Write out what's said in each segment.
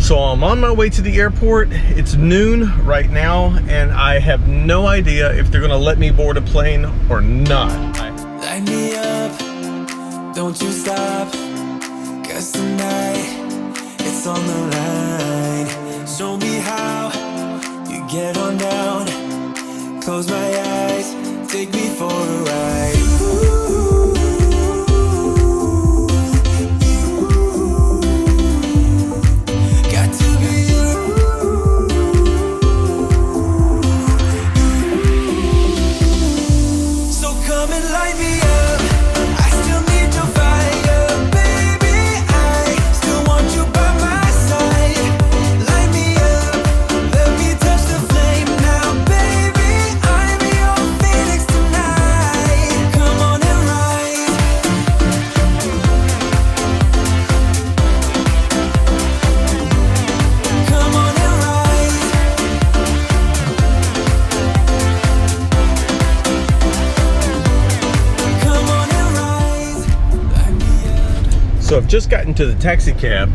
So I'm on my way to the airport. It's noon right now, and I have no idea if they're gonna let me board a plane or not. Light me up, don't you stop, 'cause tonight it's on the line. Show me how you get on down, close my eyes, take me for a ride. Got to be you. So come and light me up. I still need your fire, baby. I still want you by my side. Light me up, let me touch the flame now, baby. I'm your phoenix tonight. Come on and rise. Come on and rise. Come on and rise. Light me up. So I've just gotten to the taxi cab,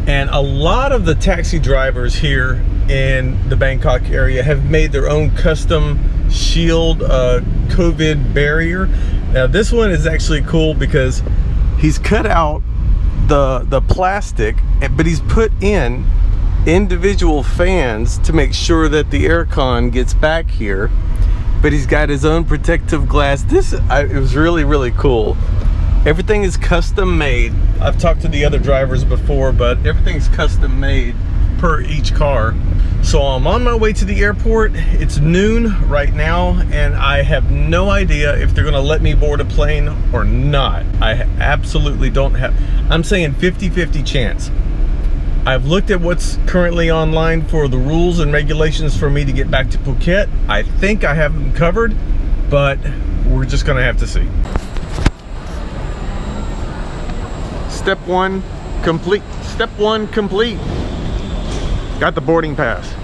and a lot of the taxi drivers here in the Bangkok area have made their own custom shield COVID barrier. Now this one is actually cool because he's cut out the plastic, but he's put in individual fans to make sure that the aircon gets back here, but he's got his own protective glass. It was really cool. Everything is custom made. I've talked to the other drivers before, but everything's custom made per each car. So I'm on my way to the airport. It's noon right now, and I have no idea if they're gonna let me board a plane or not. I absolutely don't have, I'm saying 50-50 chance. I've looked at what's currently online for the rules and regulations for me to get back to Phuket. I think I have them covered, but we're just gonna have to see. Step one complete. Step one complete. Got the boarding pass.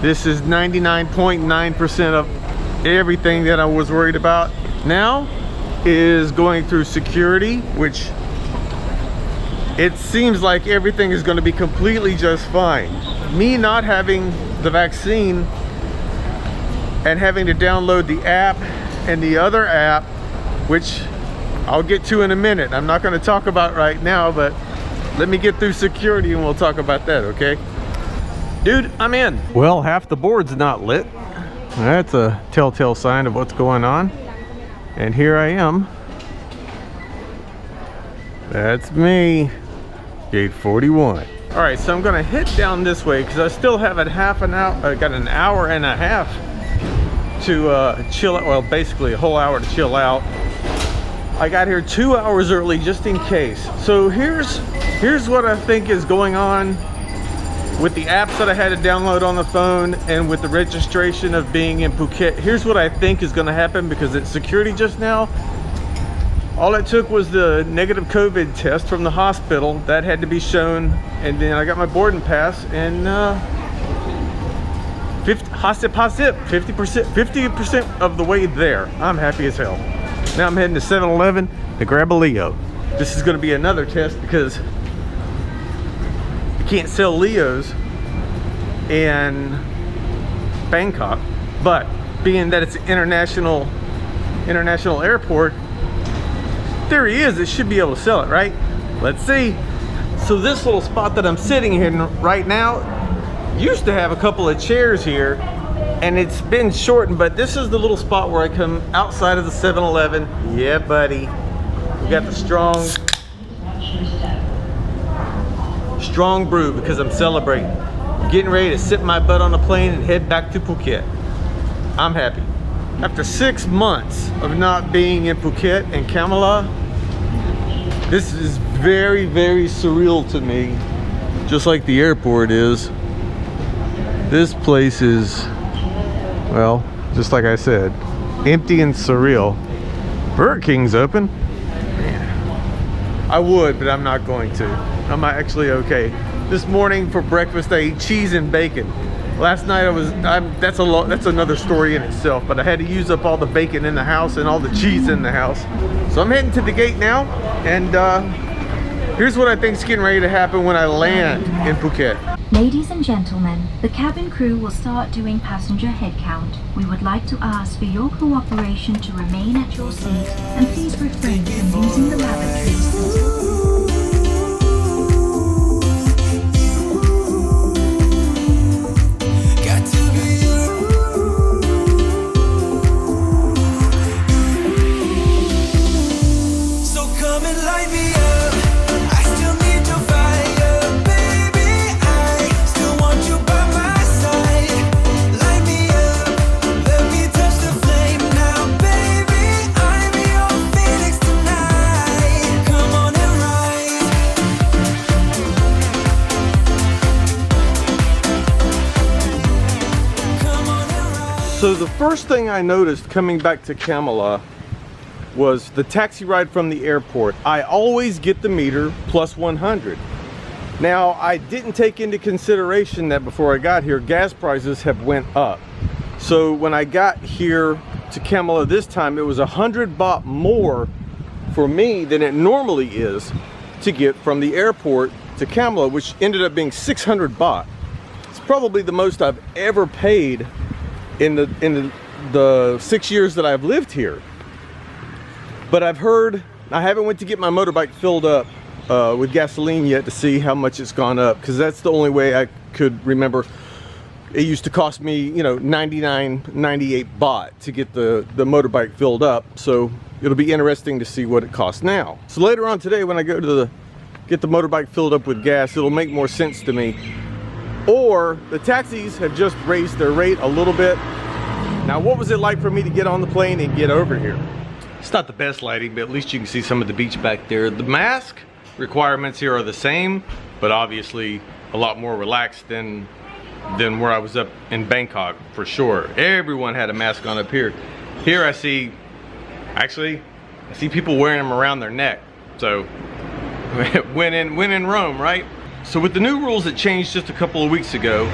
This is 99.9% of everything that I was worried about. Now is going through security, which it seems like everything is going to be completely just fine. Me not having the vaccine and having to download the app and the other app, which I'll get to in a minute. I'm not going to talk about right now, but let me get through security and we'll talk about that, okay? Dude, I'm in. Well, half the board's not lit. That's a telltale sign of what's going on. And here I am. That's me. Gate 41. All right, so I'm gonna head down this way because I still have a half an hour. I got an hour and a half to chill out. Well, basically a whole hour to chill out. I got here 2 hours early just in case. So here's what I think is going on with the apps that I had to download on the phone and with the registration of being in Phuket. Here's what I think is gonna happen because it's security just now. All it took was the negative COVID test from the hospital. That had to be shown, and then I got my boarding pass, and 50% of the way there. I'm happy as hell. Now I'm heading to 7-Eleven to grab a Leo. This is gonna be another test because you can't sell Leos in Bangkok, but being that it's an international airport, theory is it should be able to sell it, right? Let's see. So this little spot that I'm sitting here right now used to have a couple of chairs here, and it's been shortened, but this is the little spot where I come outside of the 7-Eleven. Yeah, buddy. We got the strong brew because I'm celebrating. I'm getting ready to sit my butt on a plane and head back to Phuket. I'm happy. After 6 months of not being in Phuket and Kamala, this is very surreal to me, just like the airport is. This place is, well, just like I said, empty and surreal. Burger King's open. Man, I would, but I'm not going to. I'm actually okay. This morning for breakfast, I ate cheese and bacon. Last night that's another story in itself, but I had to use up all the bacon in the house and all the cheese in the house. So I'm heading to the gate now, and here's what I think is getting ready to happen when I land in Phuket. Ladies and gentlemen, the cabin crew will start doing passenger head count. We would like to ask for your cooperation to remain at your seat and please refrain from using the lavatories until... Got to be you. So come and light me up. I still need your fire, baby. I still want you by my side. Light me up, let me touch the flame now, baby. I'm your phoenix tonight. Come on and rise. Come on and rise. So the first thing I noticed coming back to Kamala was the taxi ride from the airport. I always get the meter plus 100. Now, I didn't take into consideration that before I got here, gas prices have went up. So when I got here to Kamala this time, it was 100 baht more for me than it normally is to get from the airport to Kamala, which ended up being 600 baht. It's probably the most I've ever paid in the 6 years that I've lived here. But I've heard, I haven't went to get my motorbike filled up with gasoline yet to see how much it's gone up, because that's the only way I could remember. It used to cost me, you know, 98 baht to get the motorbike filled up. So it'll be interesting to see what it costs now. So later on today, when I go to get the motorbike filled up with gas, it'll make more sense to me. Or the taxis have just raised their rate a little bit. Now, what was it like for me to get on the plane and get over here? It's not the best lighting, but at least you can see some of the beach back there. The mask requirements here are the same, but obviously a lot more relaxed than where I was up in Bangkok, for sure. Everyone had a mask on up here. Here I see people wearing them around their neck. So when in Rome, right? So with the new rules that changed just a couple of weeks ago,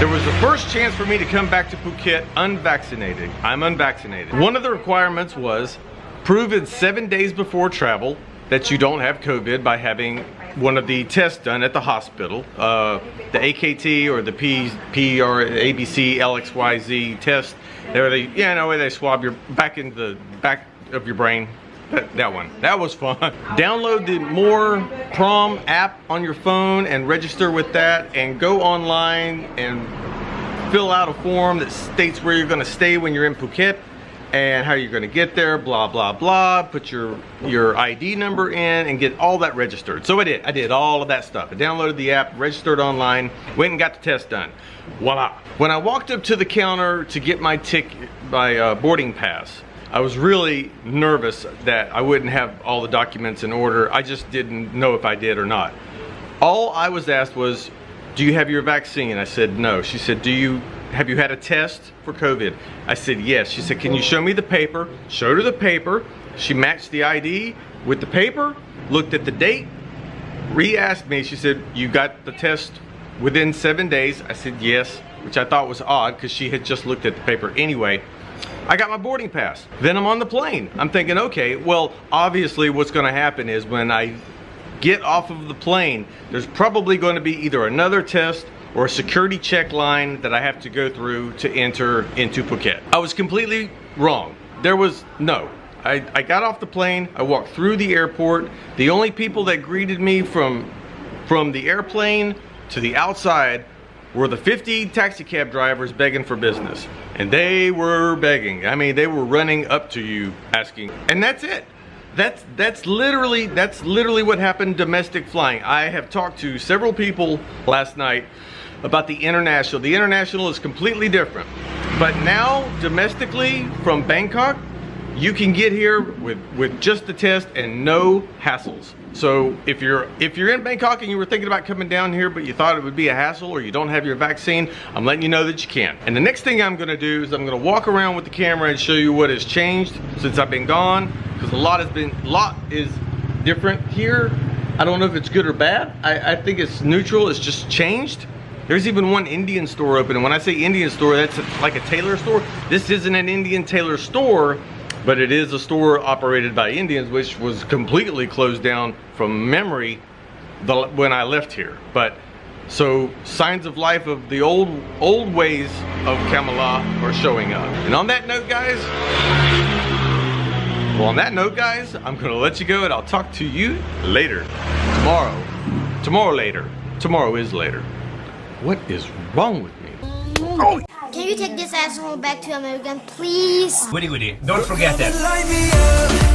there was the first chance for me to come back to Phuket unvaccinated. I'm unvaccinated. One of the requirements was prove in 7 days before travel that you don't have COVID by having one of the tests done at the hospital. The AKT or the P or ABC LXYZ test. Where they swab your back in the back of your brain. That one. That was fun. Download the More Prom app on your phone and register with that, and go online and fill out a form that states where you're going to stay when you're in Phuket and how you're going to get there, blah blah blah. Put your ID number in and get all that registered. So I did all of that stuff. I downloaded the app, registered online, went and got the test done. Voila. When I walked up to the counter to get my boarding pass, I was really nervous that I wouldn't have all the documents in order. I just didn't know if I did or not. All I was asked was, do you have your vaccine? I said, no. She said, have you had a test for COVID? I said, yes. She said, can you show me the paper? Showed her the paper. She matched the ID with the paper, looked at the date, re-asked me. She said, you got the test within 7 days? I said, yes, which I thought was odd because she had just looked at the paper anyway. I got my boarding pass. Then I'm on the plane. I'm thinking, okay, well, obviously what's gonna happen is when I get off of the plane, there's probably going to be either another test or a security check line that I have to go through to enter into Phuket. I was completely wrong. There was no. I got off the plane, I walked through the airport. The only people that greeted me from the airplane to the outside were the 50 taxi cab drivers begging for business. And they were begging. I mean, they were running up to you asking, and that's it. That's literally what happened domestic flying. I have talked to several people last night about the international. The international is completely different. But now, domestically, from Bangkok, you can get here with just the test and no hassles. So if you're in Bangkok and you were thinking about coming down here but you thought it would be a hassle or you don't have your vaccine, I'm letting you know that you can. And the next thing I'm gonna do is I'm gonna walk around with the camera and show you what has changed since I've been gone, because a lot is different here. I don't know if it's good or bad. I think it's neutral. It's just changed. There's even one Indian store open, and when I say Indian store, that's like a tailor store. This isn't an Indian tailor store, but it is a store operated by Indians, which was completely closed down from memory when I left here. But So signs of life of the old ways of Kamala are showing up. And on that note, guys, I'm gonna let you go, and I'll talk to you later. Tomorrow is later. What is wrong with me? Oh. Can you take this asshole back to America, please? Goody goody. Don't forget that. Light me up.